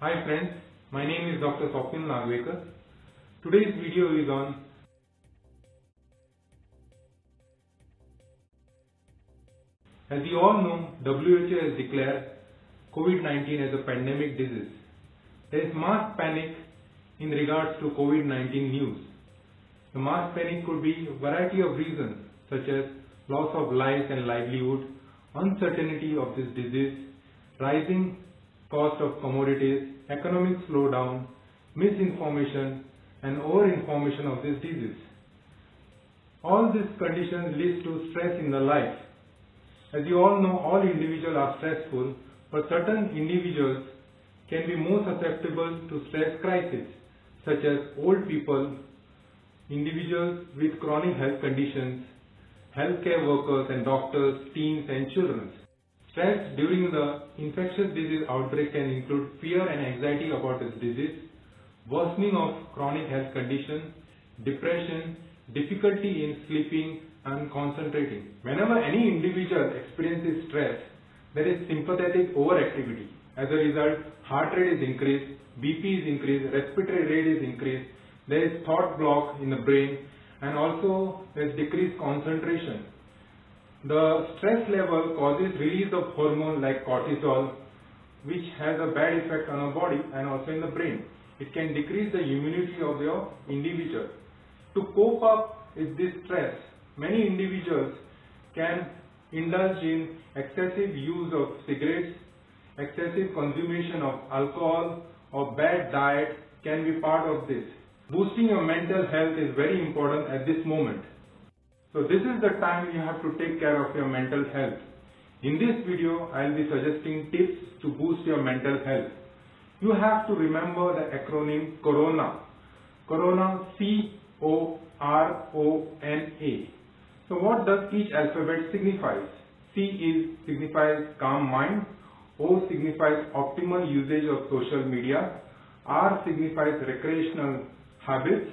Hi friends, my name is Dr. Swapnil Nagvekar. Today's video is on as you all know, WHO has declared COVID-19 as a pandemic disease. There is mass panic in regards to COVID-19 news. The mass panic could be a variety of reasons such as loss of life and livelihood, uncertainty of this disease, rising cost of commodities, economic slowdown, misinformation and over-information of this disease. All these conditions lead to stress in the life. As you all know, all individuals are stressful, but certain individuals can be more susceptible to stress crises, such as old people, individuals with chronic health conditions, healthcare workers and doctors, teens and children. Stress during the infectious disease outbreak can include fear and anxiety about this disease, worsening of chronic health condition, depression, difficulty in sleeping and concentrating. Whenever any individual experiences stress, there is sympathetic overactivity. As a result, heart rate is increased, BP is increased, respiratory rate is increased, there is thought block in the brain and also there is decreased concentration. The stress level causes release of hormone like cortisol, which has a bad effect on our body and also in the brain. It can decrease the immunity of your individual. To cope up with this stress, many individuals can indulge in excessive use of cigarettes, excessive consumption of alcohol or bad diet can be part of this. Boosting your mental health is very important at this moment. So this is the time you have to take care of your mental health. In this video, I will be suggesting tips to boost your mental health. You have to remember the acronym CORONA. CORONA, C-O-R-O-N-A. So what does each alphabet signifies? C signifies calm mind, O signifies optimal usage of social media, R signifies recreational habits,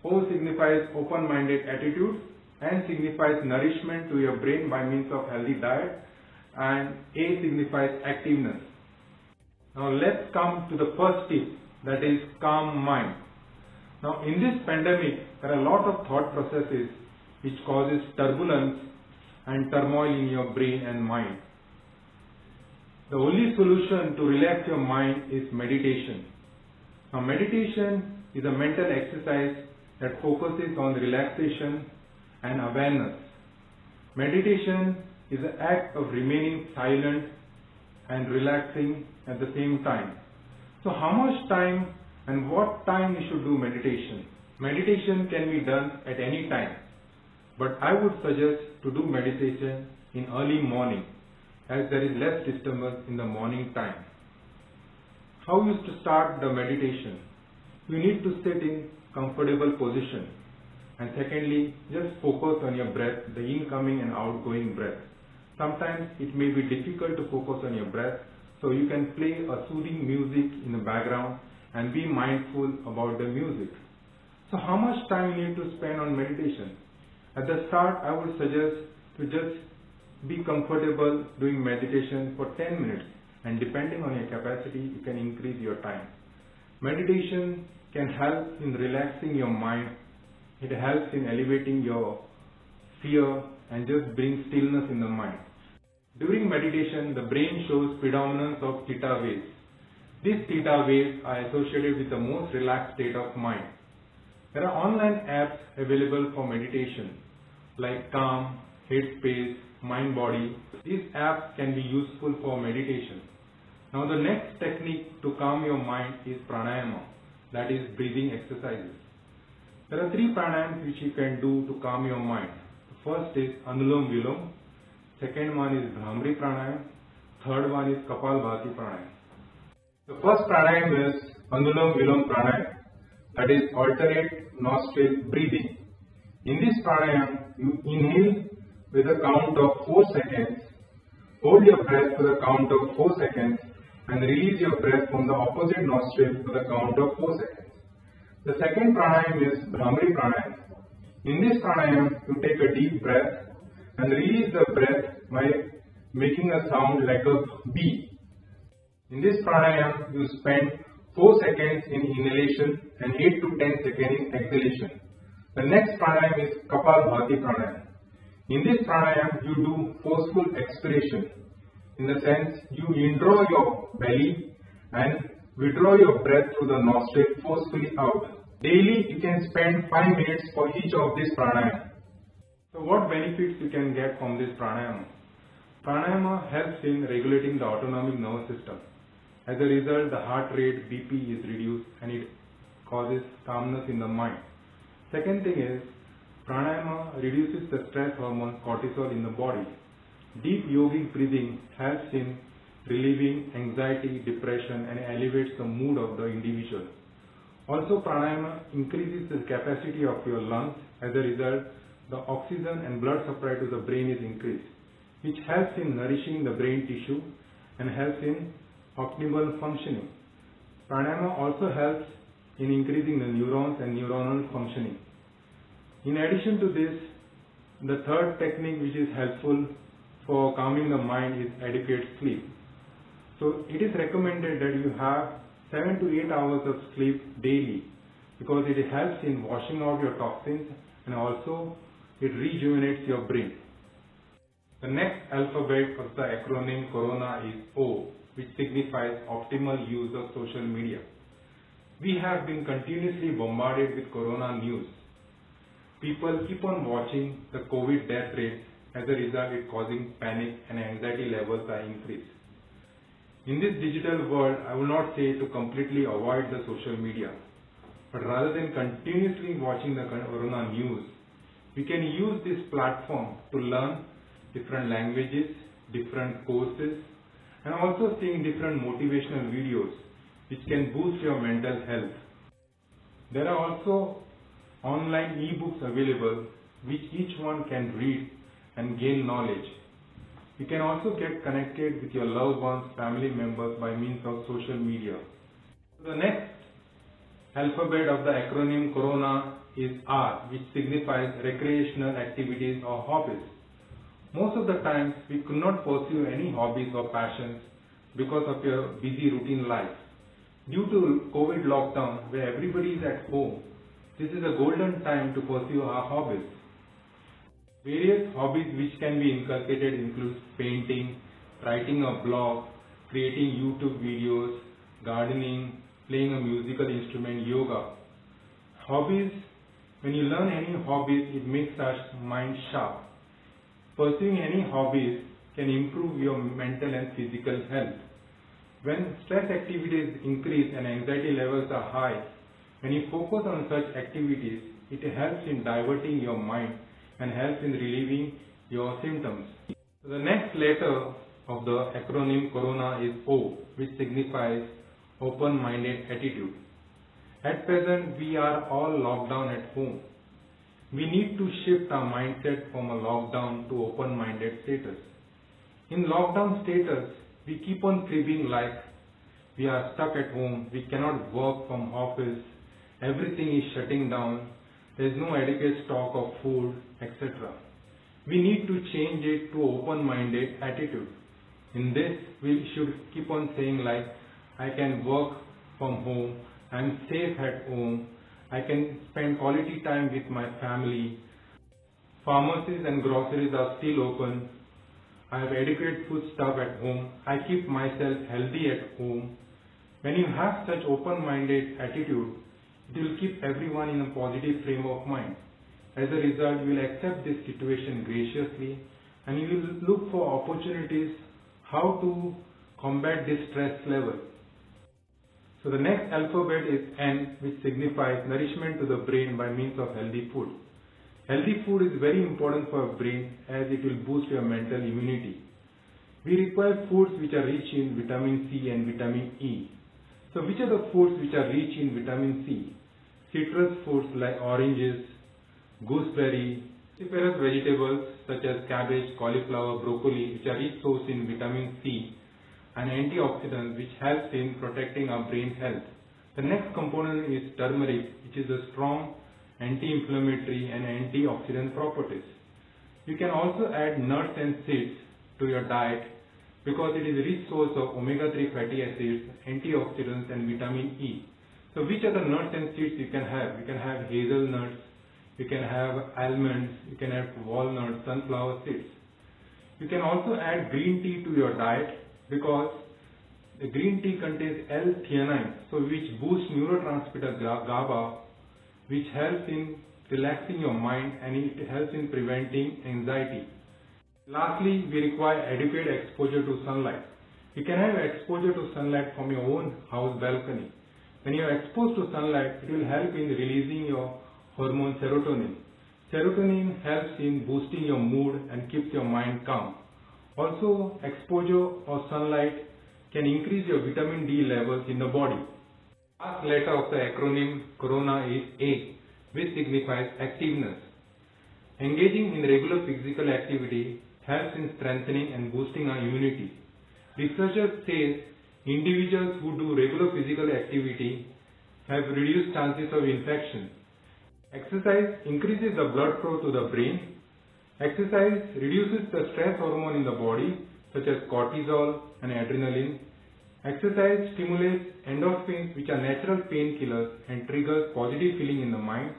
O signifies open-minded attitude, N signifies nourishment to your brain by means of healthy diet, and A signifies activeness. Now let's come to the first tip, that is calm mind. Now in this pandemic, there are a lot of thought processes which causes turbulence and turmoil in your brain and mind. The only solution to relax your mind is meditation. Now meditation is a mental exercise that focuses on relaxation and awareness. Meditation is an act of remaining silent and relaxing at the same time. So how much time and what time you should do meditation? Meditation can be done at any time, but I would suggest to do meditation in early morning as there is less disturbance in the morning time. How is to start the meditation? You need to sit in comfortable position, and secondly, just focus on your breath, the incoming and outgoing breath. Sometimes it may be difficult to focus on your breath, so you can play a soothing music in the background and be mindful about the music. So how much time you need to spend on meditation? At the start, I would suggest to just be comfortable doing meditation for 10 minutes, and depending on your capacity, you can increase your time. Meditation can help in relaxing your mind. It helps in elevating your fear and just bring stillness in the mind. During meditation, the brain shows predominance of theta waves. These theta waves are associated with the most relaxed state of mind. There are online apps available for meditation like Calm, Headspace, Mindbody. These apps can be useful for meditation. Now the next technique to calm your mind is pranayama, that is breathing exercises. There are 3 pranayams which you can do to calm your mind. The first is Anulom Vilom, second one is Bhramari Pranayam, third one is Kapalbhati Pranayam. The first pranayam is Anulom Vilom Pranayam, that is alternate nostril breathing. In this pranayam, you inhale with a count of 4 seconds, hold your breath for the count of 4 seconds, and release your breath from the opposite nostril for the count of 4 seconds. The second pranayam is Bhramari Pranayam. In this pranayam, you take a deep breath and release the breath by making a sound like a B. In this pranayama, you spend 4 seconds in inhalation and 8 to 10 seconds in exhalation. The next pranayama is Kapalbhati pranayama. In this pranayama, you do forceful expiration. In the sense, you indraw your belly and withdraw your breath through the nostril forcefully out. Daily, you can spend 5 minutes for each of these pranayama. So what benefits you can get from this pranayama? Pranayama helps in regulating the autonomic nervous system. As a result, the heart rate, BP is reduced and it causes calmness in the mind. Second thing is, pranayama reduces the stress hormone cortisol in the body. Deep yogic breathing helps in relieving anxiety, depression and elevates the mood of the individual. Also, pranayama increases the capacity of your lungs. As a result, the oxygen and blood supply to the brain is increased, which helps in nourishing the brain tissue and helps in optimal functioning. Pranayama also helps in increasing the neurons and neuronal functioning. In addition to this, the third technique which is helpful for calming the mind is adequate sleep. So it is recommended that you have 7 to 8 hours of sleep daily because it helps in washing out your toxins and also it rejuvenates your brain. The next alphabet of the acronym Corona is O, which signifies optimal use of social media. We have been continuously bombarded with Corona news. People keep on watching the COVID death rates. As a result, it causing panic and anxiety levels are increased. In this digital world, I will not say to completely avoid the social media, but rather than continuously watching the Corona news, we can use this platform to learn different languages, different courses, and also seeing different motivational videos which can boost your mental health. There are also online e-books available which each one can read and gain knowledge. You can also get connected with your loved ones, family members by means of social media. The next alphabet of the acronym Corona is R, which signifies recreational activities or hobbies. Most of the times we could not pursue any hobbies or passions because of your busy routine life. Due to COVID lockdown where everybody is at home, this is a golden time to pursue our hobbies. Various hobbies which can be inculcated include painting, writing a blog, creating YouTube videos, gardening, playing a musical instrument, yoga. Hobbies, when you learn any hobbies, it makes our mind sharp. Pursuing any hobbies can improve your mental and physical health. When stress activities increase and anxiety levels are high, when you focus on such activities, it helps in diverting your mind and helps in relieving your symptoms. So the next letter of the acronym Corona is O, which signifies open-minded attitude. At present, we are all locked down at home. We need to shift our mindset from a lockdown to open-minded status. In lockdown status, we keep on cribbing like we are stuck at home, we cannot work from office, everything is shutting down, there is no adequate stock of food, etc. We need to change it to open-minded attitude. In this, we should keep on saying like, I can work from home, I am safe at home, I can spend quality time with my family, pharmacies and groceries are still open, I have adequate food stuff at home, I keep myself healthy at home. When you have such open-minded attitude, it will keep everyone in a positive frame of mind. As a result, you will accept this situation graciously and you will look for opportunities how to combat this stress level. So the next alphabet is N, which signifies nourishment to the brain by means of healthy food. Healthy food is very important for our brain as it will boost your mental immunity. We require foods which are rich in vitamin C and vitamin E. So which are the foods which are rich in vitamin C? Citrus fruits like oranges, gooseberry, cruciferous vegetables such as cabbage, cauliflower, broccoli, which are rich source in vitamin C, and antioxidants which helps in protecting our brain health. The next component is turmeric, which is a strong anti-inflammatory and antioxidant properties. You can also add nuts and seeds to your diet because it is a rich source of omega-3 fatty acids, antioxidants and vitamin E. So which are the nuts and seeds you can have? You can have hazelnuts, you can have almonds, you can have walnuts, sunflower seeds. You can also add green tea to your diet because the green tea contains L-theanine, so which boosts neurotransmitter GABA, which helps in relaxing your mind and it helps in preventing anxiety. Lastly, we require adequate exposure to sunlight. You can have exposure to sunlight from your own house balcony. When you are exposed to sunlight, it will help in releasing your hormone serotonin. Serotonin helps in boosting your mood and keeps your mind calm. Also, exposure of sunlight can increase your vitamin D levels in the body. The last letter of the acronym Corona is A, which signifies activeness. Engaging in regular physical activity helps in strengthening and boosting our immunity. Researchers say individuals who do regular physical activity have reduced chances of infection. Exercise increases the blood flow to the brain. Exercise reduces the stress hormone in the body such as cortisol and adrenaline. Exercise stimulates endorphins, which are natural painkillers, and triggers positive feeling in the mind.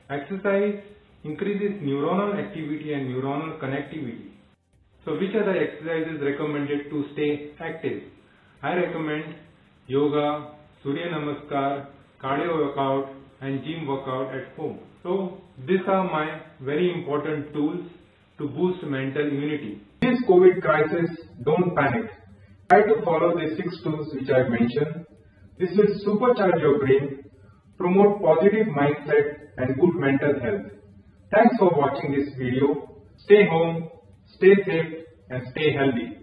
Exercise increases neuronal activity and neuronal connectivity. So which are the exercises recommended to stay active? I recommend yoga, Surya Namaskar, cardio workout and gym workout at home. So these are my very important tools to boost mental immunity. In this COVID crisis, don't panic. Try to follow the 6 tools which I mentioned. This will supercharge your brain, promote positive mindset and good mental health. Thanks for watching this video. Stay home, stay safe and stay healthy.